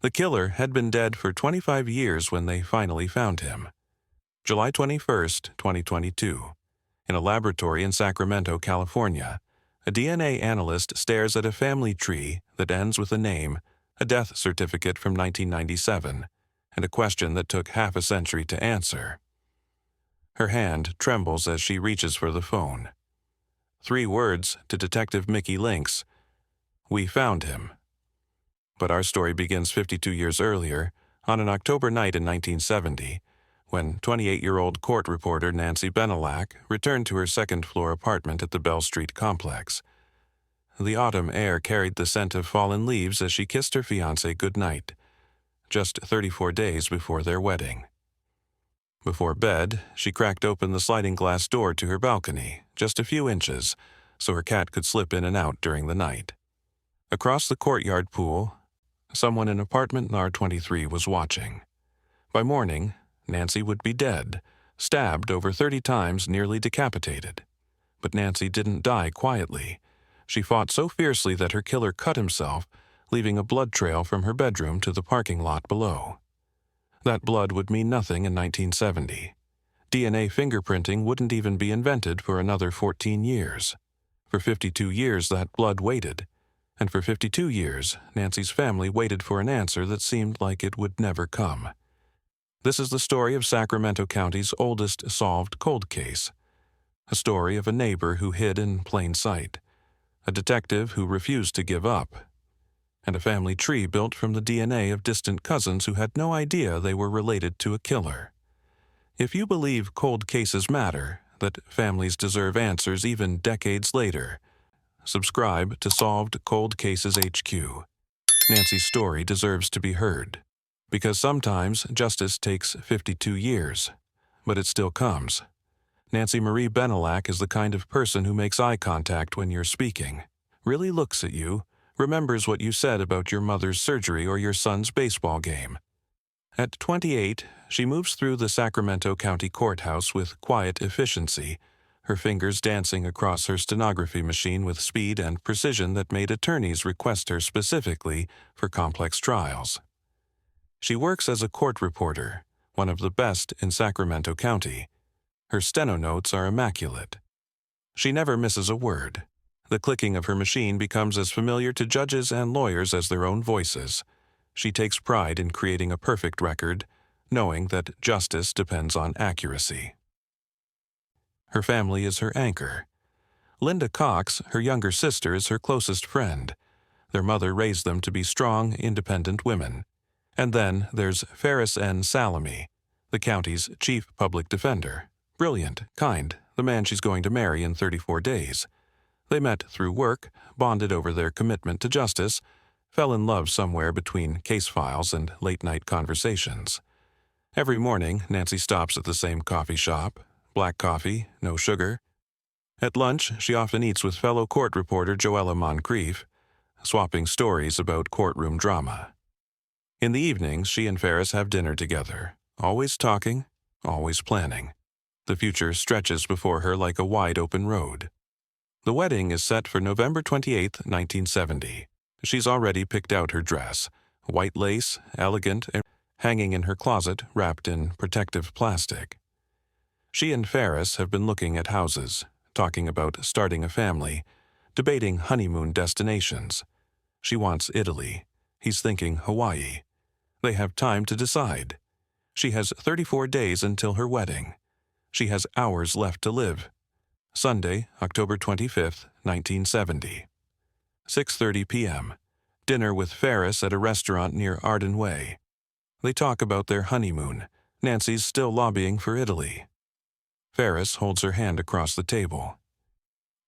The killer had been dead for 25 years when they finally found him. July 21st, 2022. In a laboratory in Sacramento, California, a DNA analyst stares at a family tree that ends with a name, a death certificate from 1997, and a question that took half a century to answer. Her hand trembles as she reaches for the phone. 3 words to Detective Mickey Lynx: "We found him." But our story begins 52 years earlier, on an October night in 1970, when 28-year-old court reporter Nancy Bennallack returned to her second-floor apartment at the Bell Street complex. The autumn air carried the scent of fallen leaves as she kissed her fiancé goodnight, just 34 days before their wedding. Before bed, she cracked open the sliding glass door to her balcony, just a few inches, so her cat could slip in and out during the night. Across the courtyard pool, someone in apartment R23 was watching. By morning, Nancy would be dead, stabbed over 30 times, nearly decapitated. But Nancy didn't die quietly. She fought so fiercely that her killer cut himself, leaving a blood trail from her bedroom to the parking lot below. That blood would mean nothing in 1970. DNA fingerprinting wouldn't even be invented for another 14 years. For 52 years, that blood waited. And for 52 years, Nancy's family waited for an answer that seemed like it would never come. This is the story of Sacramento County's oldest solved cold case. A story of a neighbor who hid in plain sight, a detective who refused to give up, and a family tree built from the DNA of distant cousins who had no idea they were related to a killer. If you believe cold cases matter, that families deserve answers even decades later, subscribe to Solved Cold Cases HQ. Nancy's story deserves to be heard. Because sometimes justice takes 52 years, but it still comes. Nancy Marie Bennallack is the kind of person who makes eye contact when you're speaking, really looks at you, remembers what you said about your mother's surgery or your son's baseball game. At 28, she moves through the Sacramento County Courthouse with quiet efficiency, her fingers dancing across her stenography machine with speed and precision that made attorneys request her specifically for complex trials. She works as a court reporter, one of the best in Sacramento County. Her steno notes are immaculate. She never misses a word. The clicking of her machine becomes as familiar to judges and lawyers as their own voices. She takes pride in creating a perfect record, knowing that justice depends on accuracy. Her family is her anchor. Linda Cox, her younger sister, is her closest friend. Their mother raised them to be strong, independent women. And then there's Ferris N. Salami, the county's chief public defender. Brilliant, kind, the man she's going to marry in 34 days. They met through work, bonded over their commitment to justice, fell in love somewhere between case files and late-night conversations. Every morning, Nancy stops at the same coffee shop, black coffee, no sugar. At lunch, she often eats with fellow court reporter Joella Moncrief, swapping stories about courtroom drama. In the evenings, she and Ferris have dinner together, always talking, always planning. The future stretches before her like a wide-open road. The wedding is set for November 28, 1970. She's already picked out her dress, white lace, elegant, and hanging in her closet wrapped in protective plastic. She and Ferris have been looking at houses, talking about starting a family, debating honeymoon destinations. She wants Italy. He's thinking Hawaii. They have time to decide. She has 34 days until her wedding. She has hours left to live. Sunday, October 25, 1970. 6:30 p.m. Dinner with Ferris at a restaurant near Arden Way. They talk about their honeymoon. Nancy's still lobbying for Italy. Ferris holds her hand across the table.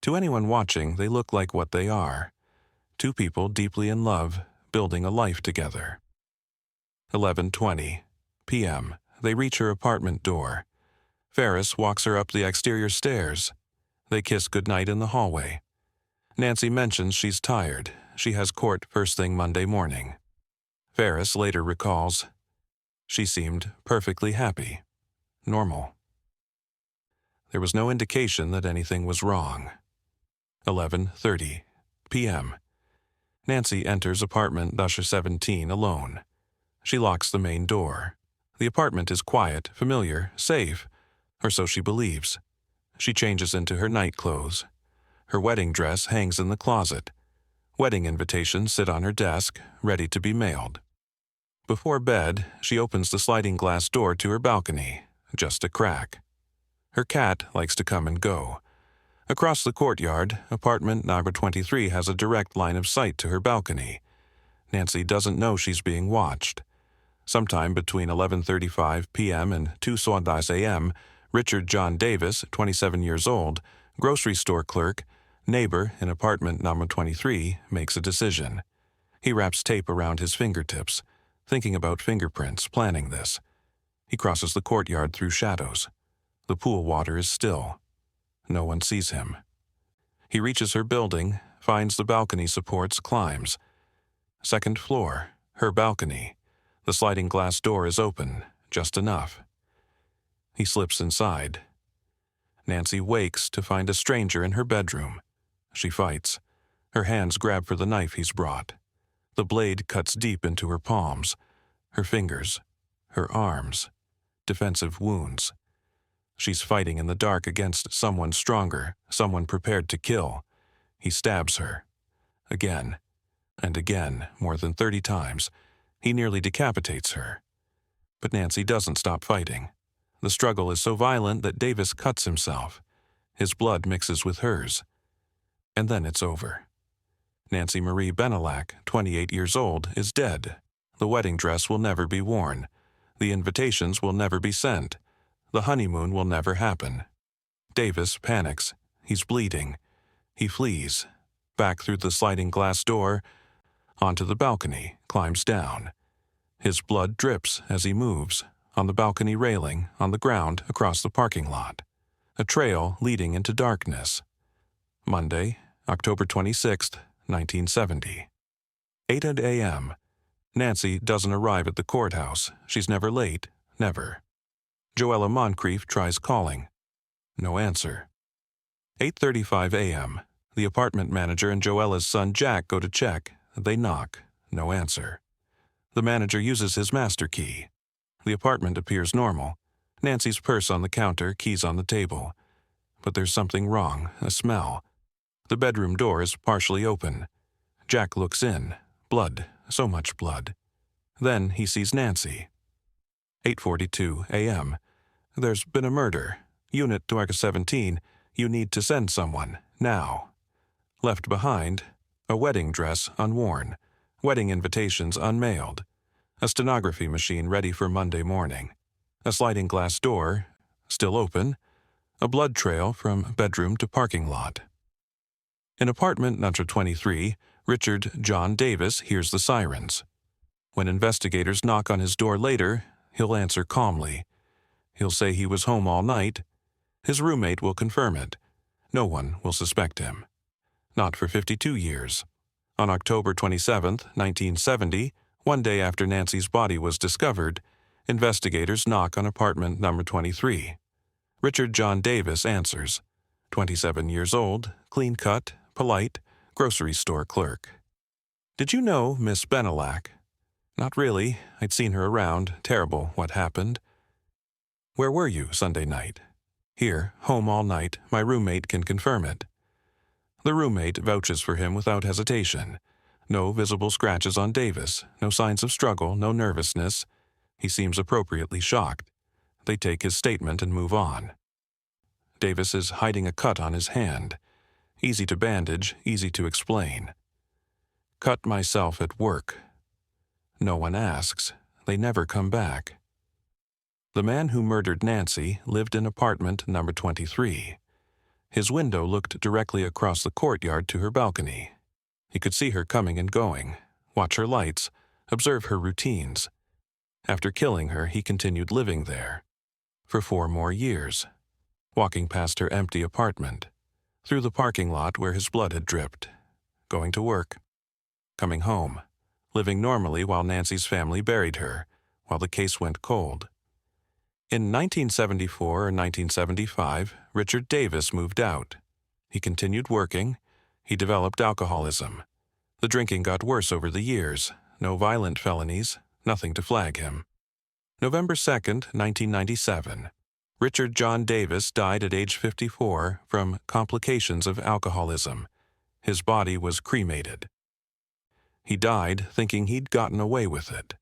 To anyone watching, they look like what they are. 2 people deeply in love, building a life together. 11:20 p.m. They reach her apartment door. Ferris walks her up the exterior stairs. They kiss goodnight in the hallway. Nancy mentions she's tired. She has court first thing Monday morning. Ferris later recalls, "She seemed perfectly happy. Normal." There was no indication that anything was wrong. 11:30 p.m. Nancy enters apartment Usher 17 alone. She locks the main door. The apartment is quiet, familiar, safe, or so she believes. She changes into her night clothes. Her wedding dress hangs in the closet. Wedding invitations sit on her desk, ready to be mailed. Before bed, she opens the sliding glass door to her balcony, just a crack. Her cat likes to come and go. Across the courtyard, apartment number 23 has a direct line of sight to her balcony. Nancy doesn't know she's being watched. Sometime between 11:35 p.m. and 2:00 a.m., Richard John Davis, 27 years old, grocery store clerk, neighbor in apartment number 23, makes a decision. He wraps tape around his fingertips, thinking about fingerprints, planning this. He crosses the courtyard through shadows. The pool water is still. No one sees him. He reaches her building, finds the balcony supports, climbs. Second floor, her balcony. The sliding glass door is open, just enough. He slips inside. Nancy wakes to find a stranger in her bedroom. She fights. Her hands grab for the knife he's brought. The blade cuts deep into her palms, her fingers, her arms. Defensive wounds. She's fighting in the dark against someone stronger, someone prepared to kill. He stabs her. Again, and again, more than 30 times. He nearly decapitates her. But Nancy doesn't stop fighting. The struggle is so violent that Davis cuts himself. His blood mixes with hers. And then it's over. Nancy Marie Bennallack, 28 years old, is dead. The wedding dress will never be worn. The invitations will never be sent. The honeymoon will never happen. Davis panics. He's bleeding. He flees. Back through the sliding glass door, onto the balcony, climbs down. His blood drips as he moves, on the balcony railing, on the ground, across the parking lot. A trail leading into darkness. Monday, October 26, 1970. 8 a.m. Nancy doesn't arrive at the courthouse. She's never late, never. Joella Moncrief tries calling. No answer. 8:35 a.m. The apartment manager and Joella's son Jack go to check. They knock. No answer. The manager uses his master key. The apartment appears normal. Nancy's purse on the counter, keys on the table. But there's something wrong, a smell. The bedroom door is partially open. Jack looks in. Blood, so much blood. Then he sees Nancy. 8:42 a.m. There's been a murder. Unit Dwarka 17, you need to send someone, now. Left behind, a wedding dress unworn, wedding invitations unmailed, a stenography machine ready for Monday morning, a sliding glass door, still open, a blood trail from bedroom to parking lot. In apartment number 23, Richard John Davis hears the sirens. When investigators knock on his door later, he'll answer calmly. He'll say he was home all night. His roommate will confirm it. No one will suspect him. Not for 52 years. On October 27, 1970, one day after Nancy's body was discovered, investigators knock on apartment number 23. Richard John Davis answers. 27 years old, clean-cut, polite, grocery store clerk. Did you know Miss Bennallack? Not really. I'd seen her around. Terrible what happened. Where were you Sunday night? Here, home all night. My roommate can confirm it. The roommate vouches for him without hesitation. No visible scratches on Davis, no signs of struggle, no nervousness. He seems appropriately shocked. They take his statement and move on. Davis is hiding a cut on his hand. Easy to bandage, easy to explain. Cut myself at work. No one asks. They never come back. The man who murdered Nancy lived in apartment number 23. His window looked directly across the courtyard to her balcony. He could see her coming and going, watch her lights, observe her routines. After killing her, he continued living there. For 4 more years. Walking past her empty apartment. Through the parking lot where his blood had dripped. Going to work. Coming home. Living normally while Nancy's family buried her, while the case went cold. In 1974 or 1975, Richard Davis moved out. He continued working. He developed alcoholism. The drinking got worse over the years. No violent felonies, Nothing to flag him. November 2nd, 1997. Richard John Davis died at age 54 from complications of alcoholism. His body was cremated. He died thinking he'd gotten away with it.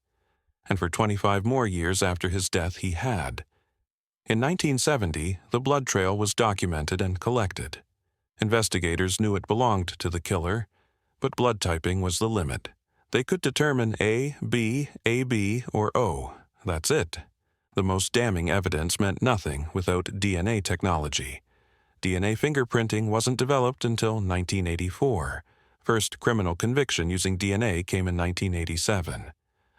And for 25 more years after his death he had. In 1970, the blood trail was documented and collected. Investigators knew it belonged to the killer, but blood typing was the limit. They could determine A, B, AB, or O. That's it. The most damning evidence meant nothing without DNA technology. DNA fingerprinting wasn't developed until 1984. First criminal conviction using DNA came in 1987.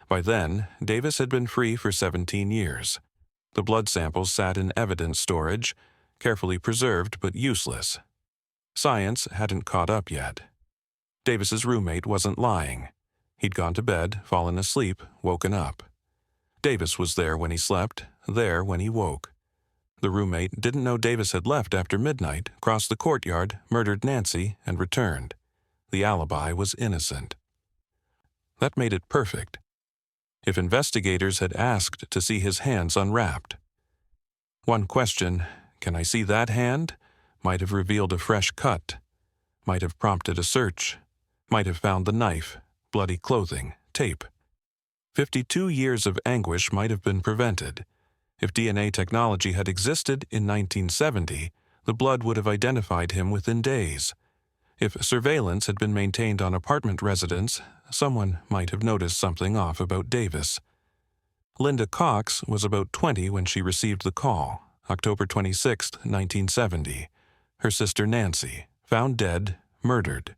By then, Davis had been free for 17 years. The blood samples sat in evidence storage, carefully preserved but useless. Science hadn't caught up yet. Davis's roommate wasn't lying. He'd gone to bed, fallen asleep, woken up. Davis was there when he slept, there when he woke. The roommate didn't know Davis had left after midnight, crossed the courtyard, murdered Nancy, and returned. The alibi was innocent. That made it perfect. If investigators had asked to see his hands unwrapped. One question, "Can I see that hand?" might have revealed a fresh cut, might have prompted a search, might have found the knife, bloody clothing, tape. 52 years of anguish might have been prevented. If DNA technology had existed in 1970, the blood would have identified him within days. If surveillance had been maintained on apartment residents, someone might have noticed something off about Davis. Linda Cox was about 20 when she received the call, October 26, 1970. Her sister Nancy, found dead, murdered.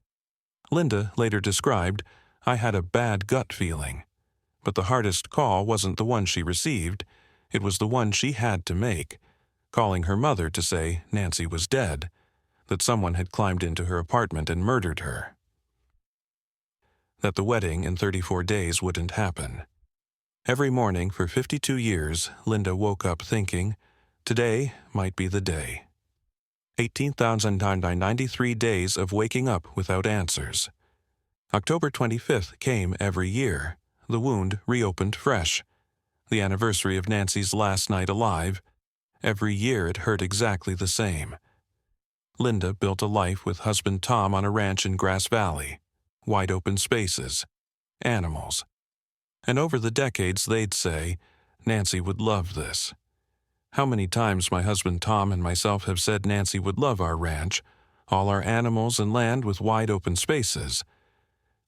Linda later described, "I had a bad gut feeling." But the hardest call wasn't the one she received, it was the one she had to make, calling her mother to say Nancy was dead, that someone had climbed into her apartment and murdered her. That the wedding in 34 days wouldn't happen. Every morning for 52 years, Linda woke up thinking, today might be the day. 18,993 days of waking up without answers. October 25th came every year. The wound reopened fresh. The anniversary of Nancy's last night alive. Every year it hurt exactly the same. Linda built a life with husband Tom on a ranch in Grass Valley. Wide open spaces. Animals. And over the decades they'd say, Nancy would love this. How many times my husband Tom and myself have said Nancy would love our ranch, all our animals and land with wide open spaces.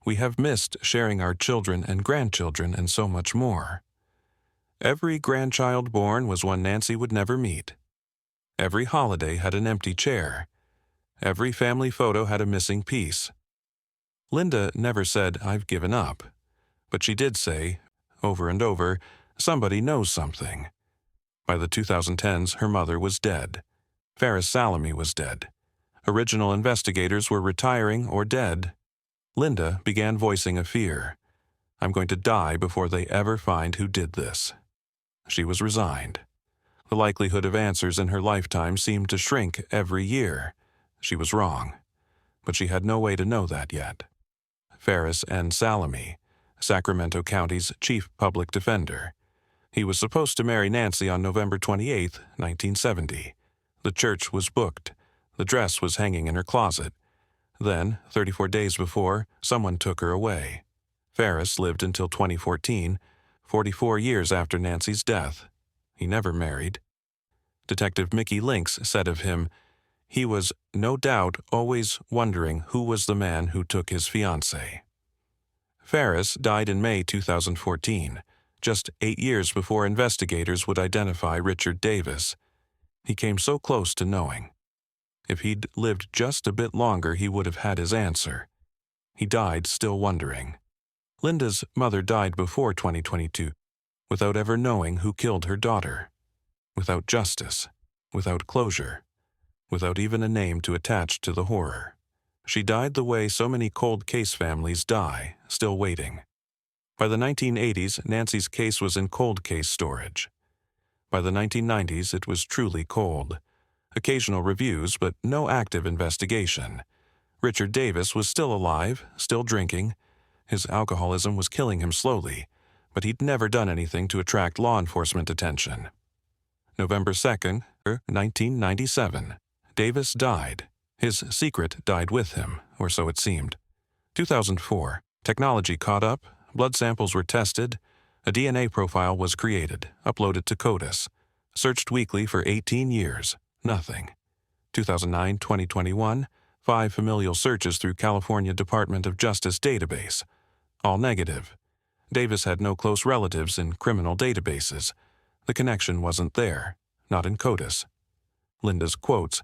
We have missed sharing our children and grandchildren and so much more. Every grandchild born was one Nancy would never meet. Every holiday had an empty chair. Every family photo had a missing piece. Linda never said, "I've given up." But she did say, over and over, somebody knows something. By the 2010s, her mother was dead. Ferris Salami was dead. Original investigators were retiring or dead. Linda began voicing a fear. I'm going to die before they ever find who did this. She was resigned. The likelihood of answers in her lifetime seemed to shrink every year. She was wrong. But she had no way to know that yet. Ferris N. Salami, Sacramento County's chief public defender. He was supposed to marry Nancy on November 28, 1970. The church was booked. The dress was hanging in her closet. Then, 34 days before, someone took her away. Ferris lived until 2014, 44 years after Nancy's death. He never married. Detective Mickey Lynx said of him, he was, no doubt, always wondering who was the man who took his fiancé. Ferris died in May 2014, just 8 years before investigators would identify Richard Davis. He came so close to knowing. If he'd lived just a bit longer, he would have had his answer. He died still wondering. Linda's mother died before 2022, without ever knowing who killed her daughter. Without justice, without closure, without even a name to attach to the horror. She died the way so many cold case families die, still waiting. By the 1980s, Nancy's case was in cold case storage. By the 1990s, it was truly cold. Occasional reviews, but no active investigation. Richard Davis was still alive, still drinking. His alcoholism was killing him slowly, but he'd never done anything to attract law enforcement attention. November 2nd, 1997. Davis died. His secret died with him, or so it seemed. 2004. Technology caught up, blood samples were tested, a DNA profile was created, uploaded to CODIS. Searched weekly for 18 years. Nothing. 2009-2021. 5 familial searches through California Department of Justice database. All negative. Davis had no close relatives in criminal databases. The connection wasn't there, not in CODIS. Linda's quotes,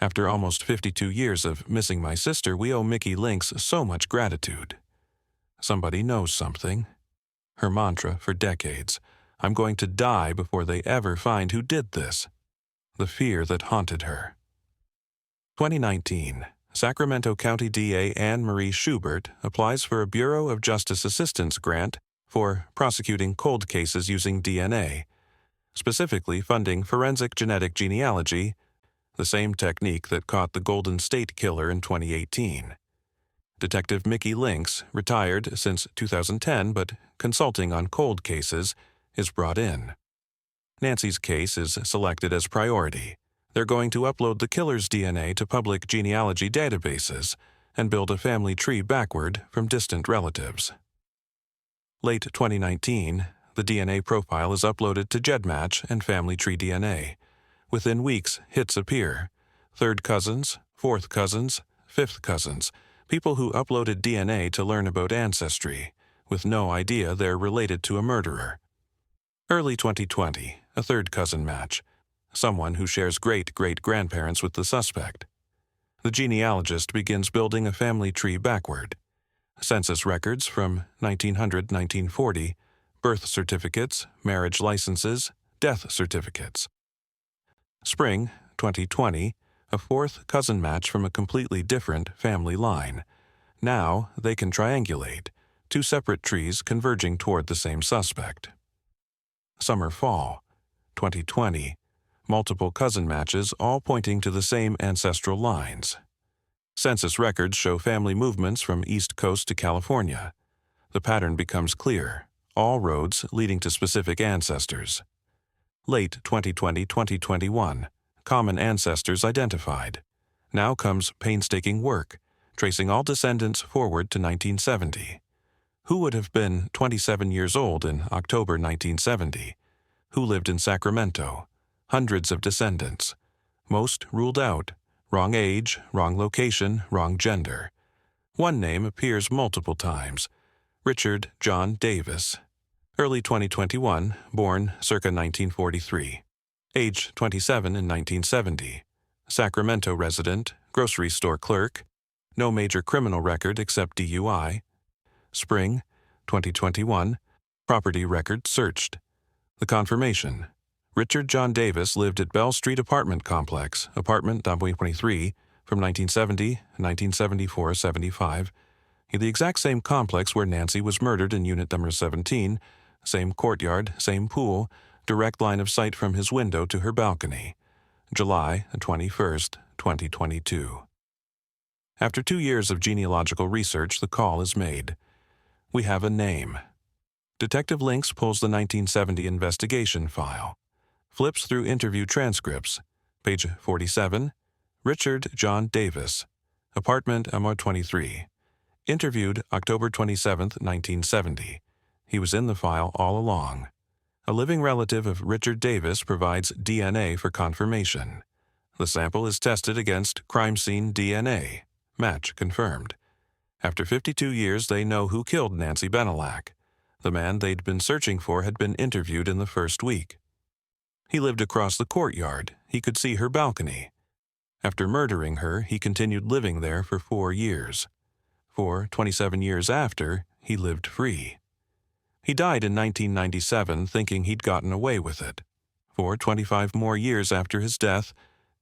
"After almost 52 years of missing my sister, we owe Mickey Lynx so much gratitude." Somebody knows something. Her mantra for decades, "I'm going to die before they ever find who did this." The fear that haunted her. 2019. Sacramento County DA Anne Marie Schubert applies for a Bureau of Justice Assistance grant for prosecuting cold cases using DNA, specifically funding forensic genetic genealogy, the same technique that caught the Golden State Killer in 2018. Detective Mickey Lynx, retired since 2010 but consulting on cold cases, is brought in. Nancy's case is selected as priority. They're going to upload the killer's DNA to public genealogy databases and build a family tree backward from distant relatives. Late 2019, the DNA profile is uploaded to GEDmatch and Family Tree DNA. Within weeks, hits appear. Third cousins, fourth cousins, fifth cousins, people who uploaded DNA to learn about ancestry, with no idea they're related to a murderer. Early 2020, a third cousin match. Someone who shares great-great-grandparents with the suspect. The genealogist begins building a family tree backward. Census records from 1900-1940, birth certificates, marriage licenses, death certificates. Spring 2020, a fourth cousin match from a completely different family line. Now they can triangulate, 2 separate trees converging toward the same suspect. Summer-fall 2020, multiple cousin matches all pointing to the same ancestral lines. Census records show family movements from East Coast to California. The pattern becomes clear, all roads leading to specific ancestors. Late 2020-2021, common ancestors identified. Now comes painstaking work, tracing all descendants forward to 1970. Who would have been 27 years old in October 1970? Who lived in Sacramento? Hundreds of descendants. Most ruled out. Wrong age, wrong location, wrong gender. One name appears multiple times. Richard John Davis. Early 2021, born circa 1943. Age 27 in 1970. Sacramento resident, grocery store clerk. No major criminal record except DUI. Spring 2021, property record searched. The confirmation. Richard John Davis lived at Bell Street Apartment Complex, apartment number 23, from 1970, 1974-75, in the exact same complex where Nancy was murdered in unit number 17, same courtyard, same pool, direct line of sight from his window to her balcony. July 21st, 2022. After 2 years of genealogical research, the call is made. We have a name. Detective Lynx pulls the 1970 investigation file. Flips through interview transcripts. Page 47. Richard John Davis. Apartment number 23. Interviewed October 27, 1970. He was in the file all along. A living relative of Richard Davis provides DNA for confirmation. The sample is tested against crime scene DNA. Match confirmed. After 52 years, they know who killed Nancy Bennallack. The man they'd been searching for had been interviewed in the first week. He lived across the courtyard. He could see her balcony. After murdering her, he continued living there for 4 years. For 27 years after, he lived free. He died in 1997 thinking he'd gotten away with it. For 25 more years after his death,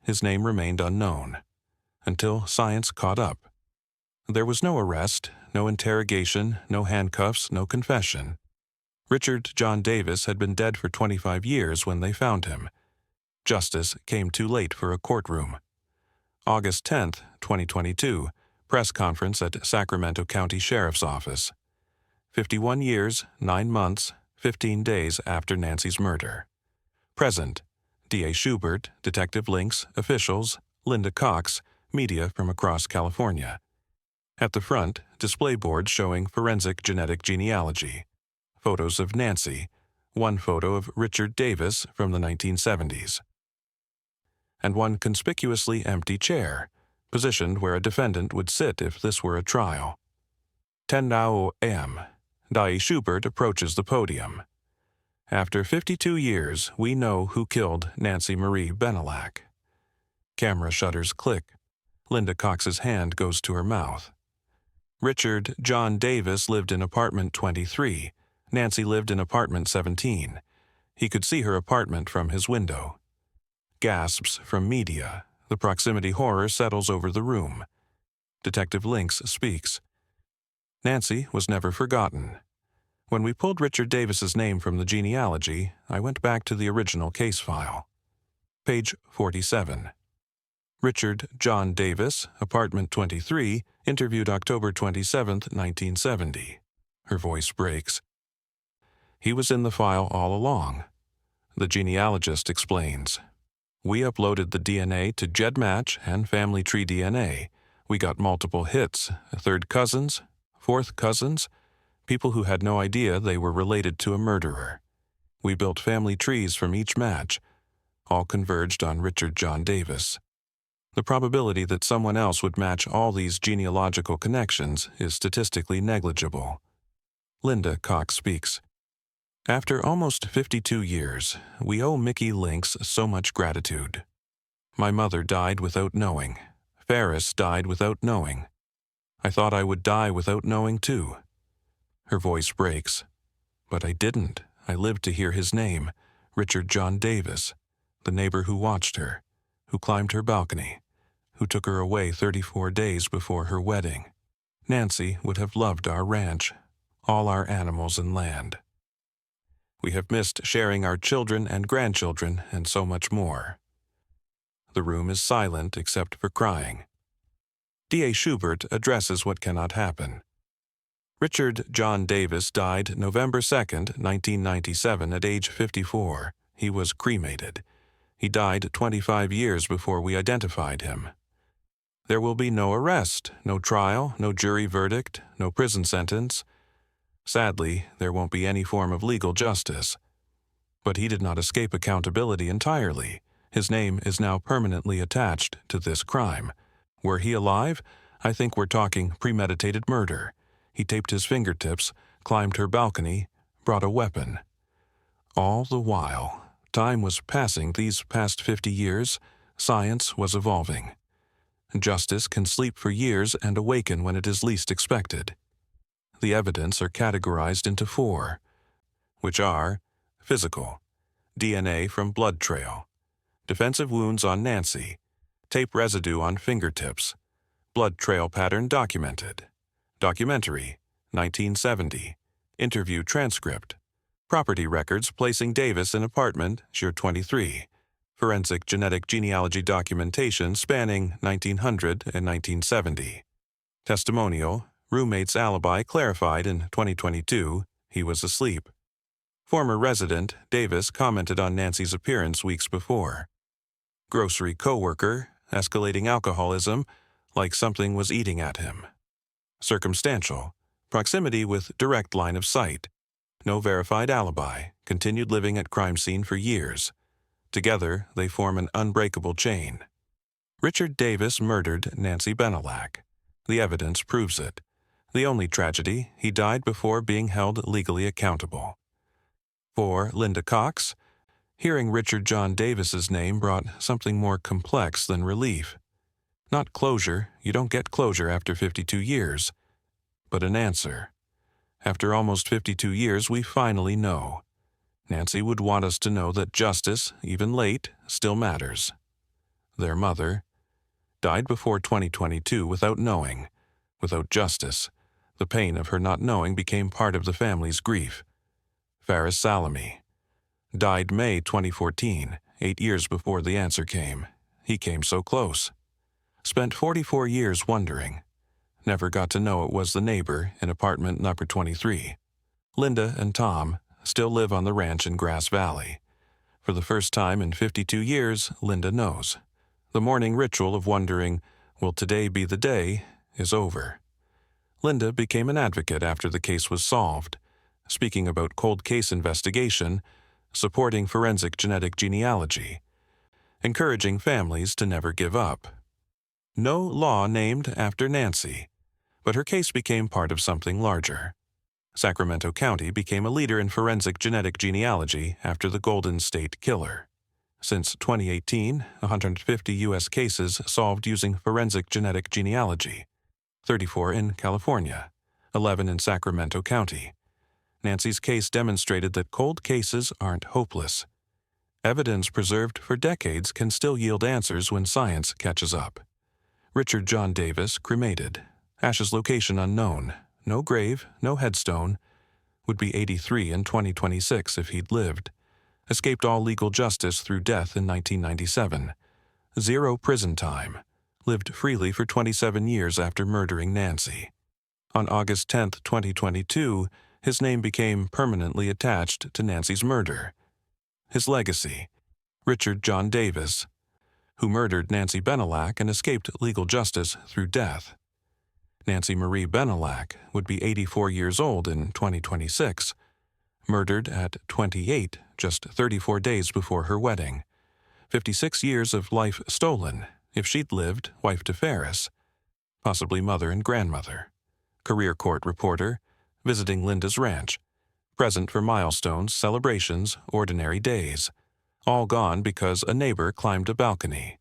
his name remained unknown. Until science caught up. There was no arrest, no interrogation, no handcuffs, no confession. Richard John Davis had been dead for 25 years when they found him. Justice came too late for a courtroom. August 10, 2022, press conference at Sacramento County Sheriff's Office. 51 years, 9 months, 15 days after Nancy's murder. Present: D.A. Schubert, Detective Links, officials, Linda Cox, media from across California. At the front, display boards showing forensic genetic genealogy. Photos of Nancy, one photo of Richard Davis from the 1970s. And one conspicuously empty chair, positioned where a defendant would sit if this were a trial. 10:00 a.m. D.A. Schubert approaches the podium. After 52 years, we know who killed Nancy Marie Bennallack. Camera shutters click. Linda Cox's hand goes to her mouth. Richard John Davis lived in apartment 23. Nancy lived in apartment 17. He could see her apartment from his window. Gasps from media. The proximity horror settles over the room. Detective Links speaks. Nancy was never forgotten. When we pulled Richard Davis's name from the genealogy, I went back to the original case file. Page 47. Richard John Davis, apartment 23, interviewed October 27, 1970. Her voice breaks. He was in the file all along. The genealogist explains. We uploaded the DNA to GEDmatch and Family Tree DNA. We got multiple hits, third cousins, fourth cousins, people who had no idea they were related to a murderer. We built family trees from each match. All converged on Richard John Davis. The probability that someone else would match all these genealogical connections is statistically negligible. Linda Cox speaks. After almost 52 years, we owe Mickey Links so much gratitude. My mother died without knowing. Ferris died without knowing. I thought I would die without knowing too. Her voice breaks. But I didn't. I lived to hear his name, Richard John Davis, the neighbor who watched her, who climbed her balcony, who took her away 34 days before her wedding. Nancy would have loved our ranch, all our animals and land. We have missed sharing our children and grandchildren and so much more. The room is silent except for crying. D.A. Schubert addresses what cannot happen. Richard John Davis died November 2, 1997 at age 54. He was cremated. He died 25 years before we identified him. There will be no arrest, no trial, no jury verdict, no prison sentence. Sadly, there won't be any form of legal justice. But he did not escape accountability entirely. His name is now permanently attached to this crime. Were he alive, I think we're talking premeditated murder. He taped his fingertips, climbed her balcony, brought a weapon. All the while, time was passing these past 50 years, science was evolving. Justice can sleep for years and awaken when it is least expected. The evidence are categorized into 4, which are physical, DNA from blood trail, defensive wounds on Nancy, tape residue on fingertips, blood trail pattern documented, documentary, 1970, interview transcript, property records placing Davis in apartment, Shear 23, forensic genetic genealogy documentation spanning 1900 and 1970, testimonial, roommate's alibi clarified in 2022, he was asleep. Former resident, Davis commented on Nancy's appearance weeks before. Grocery coworker, escalating alcoholism, like something was eating at him. Circumstantial, proximity with direct line of sight. No verified alibi, continued living at crime scene for years. Together, they form an unbreakable chain. Richard Davis murdered Nancy Bennallack. The evidence proves it. The only tragedy, he died before being held legally accountable. For Linda Cox, hearing Richard John Davis's name brought something more complex than relief. Not closure, you don't get closure after 52 years, but an answer. After almost 52 years, we finally know. Nancy would want us to know that justice, even late, still matters. Their mother died before 2022 without knowing, without justice. The pain of her not knowing became part of the family's grief. Faris Salami died May 2014, 8 years before the answer came. He came so close. Spent 44 years wondering. Never got to know it was the neighbor in apartment number 23. Linda and Tom, still live on the ranch in Grass Valley. For the first time in 52 years, Linda knows. The morning ritual of wondering, will today be the day, is over. Linda became an advocate after the case was solved, speaking about cold case investigation, supporting forensic genetic genealogy, encouraging families to never give up. No law named after Nancy, but her case became part of something larger. Sacramento County became a leader in forensic genetic genealogy after the Golden State Killer. Since 2018, 150 U.S. cases solved using forensic genetic genealogy, 34 in California, 11 in Sacramento County. Nancy's case demonstrated that cold cases aren't hopeless. Evidence preserved for decades can still yield answers when science catches up. Richard John Davis, cremated. Ashes location unknown. No grave, no headstone. Would be 83 in 2026 if he'd lived. Escaped all legal justice through death in 1997. 0 prison time. Lived freely for 27 years after murdering Nancy. On August 10, 2022, his name became permanently attached to Nancy's murder. His legacy: Richard John Davis, who murdered Nancy Bennallack and escaped legal justice through death. Nancy Marie Bennallack would be 84 years old in 2026, murdered at 28, just 34 days before her wedding. 56 years of life stolen, if she'd lived, wife to Ferris, possibly mother and grandmother. Career court reporter, visiting Linda's ranch, present for milestones, celebrations, ordinary days. All gone because a neighbor climbed a balcony.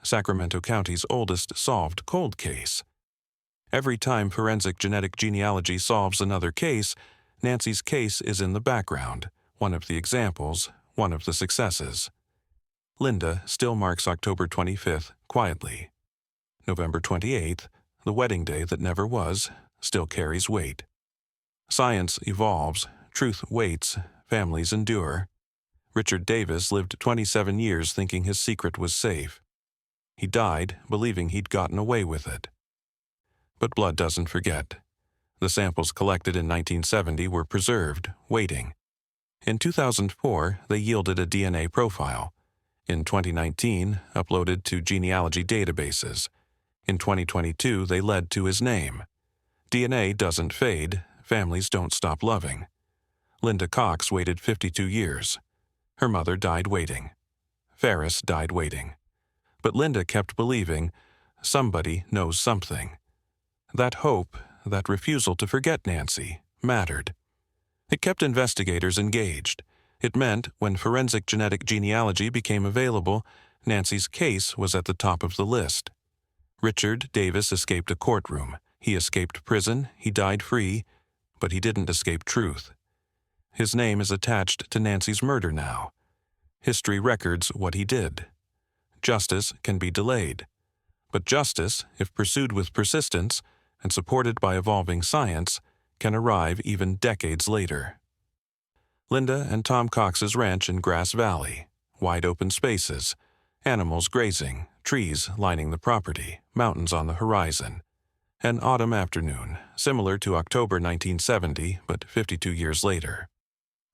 Sacramento County's oldest solved cold case. Every time forensic genetic genealogy solves another case, Nancy's case is in the background, one of the examples, one of the successes. Linda still marks October 25th quietly. November 28th, the wedding day that never was, still carries weight. Science evolves, truth waits, families endure. Richard Davis lived 27 years thinking his secret was safe. He died believing he'd gotten away with it. But blood doesn't forget. The samples collected in 1970 were preserved, waiting. In 2004, they yielded a DNA profile. In 2019, uploaded to genealogy databases. In 2022, they led to his name. DNA doesn't fade, families don't stop loving. Linda Cox waited 52 years. Her mother died waiting. Ferris died waiting. But Linda kept believing somebody knows something. That hope, that refusal to forget Nancy, mattered. It kept investigators engaged. It meant when forensic genetic genealogy became available, Nancy's case was at the top of the list. Richard Davis escaped a courtroom. He escaped prison, he died free, but he didn't escape truth. His name is attached to Nancy's murder now. History records what he did. Justice can be delayed. But justice, if pursued with persistence and supported by evolving science, can arrive even decades later. Linda and Tom Cox's ranch in Grass Valley. Wide open spaces. Animals grazing, trees lining the property, mountains on the horizon. An autumn afternoon, similar to October 1970, but 52 years later.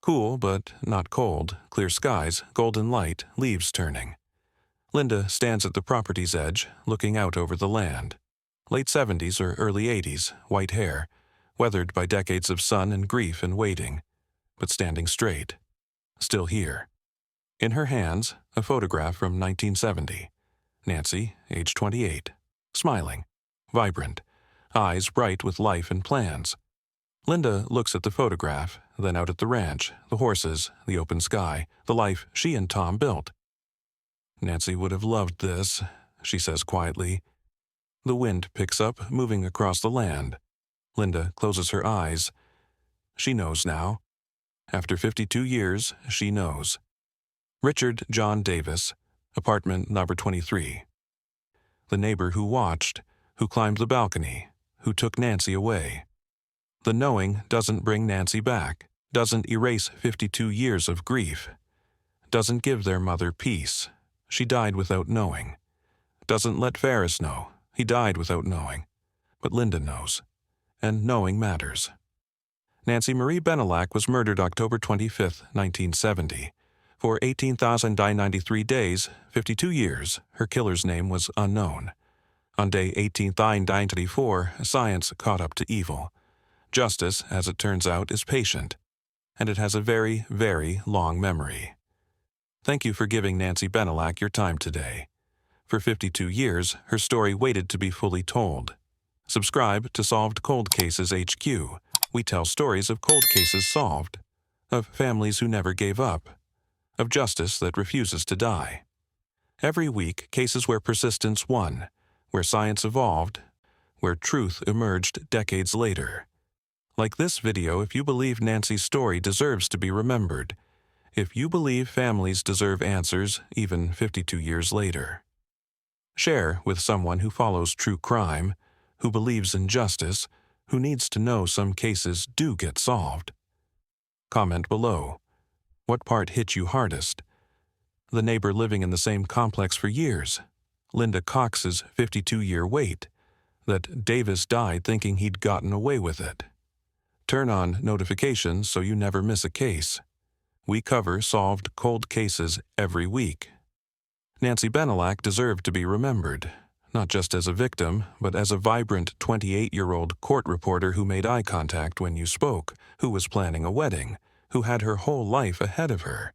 Cool, but not cold, clear skies, golden light, leaves turning. Linda stands at the property's edge, looking out over the land. Late 70s or early 80s, white hair, weathered by decades of sun and grief and waiting, but standing straight. Still here. In her hands, a photograph from 1970. Nancy, age 28, smiling, vibrant, eyes bright with life and plans. Linda looks at the photograph, then out at the ranch, the horses, the open sky, the life she and Tom built. Nancy would have loved this, she says quietly. The wind picks up, moving across the land. Linda closes her eyes. She knows now. After 52 years, she knows. Richard John Davis, apartment number 23. The neighbor who watched, who climbed the balcony, who took Nancy away. The knowing doesn't bring Nancy back, doesn't erase 52 years of grief, doesn't give their mother peace. She died without knowing. Doesn't let Ferris know. He died without knowing. But Linda knows. And knowing matters. Nancy Marie Bennallack was murdered October 25, 1970. For 18,993 days, 52 years, her killer's name was unknown. On day 18,994, science caught up to evil. Justice, as it turns out, is patient, and it has a very, very long memory. Thank you for giving Nancy Bennallack your time today. For 52 years, her story waited to be fully told. Subscribe to Solved Cold Cases HQ. We tell stories of cold cases solved, of families who never gave up, of justice that refuses to die. Every week, cases where persistence won, where science evolved, where truth emerged decades later. Like this video if you believe Nancy's story deserves to be remembered, if you believe families deserve answers even 52 years later. Share with someone who follows true crime, who believes in justice, who needs to know some cases do get solved. Comment below. What part hit you hardest? The neighbor living in the same complex for years, Linda Cox's 52-year wait, that Davis died thinking he'd gotten away with it. Turn on notifications so you never miss a case. We cover solved cold cases every week. Nancy Bennallack deserved to be remembered, not just as a victim, but as a vibrant 28-year-old court reporter who made eye contact when you spoke, who was planning a wedding, who had her whole life ahead of her.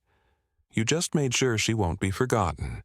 You just made sure she won't be forgotten.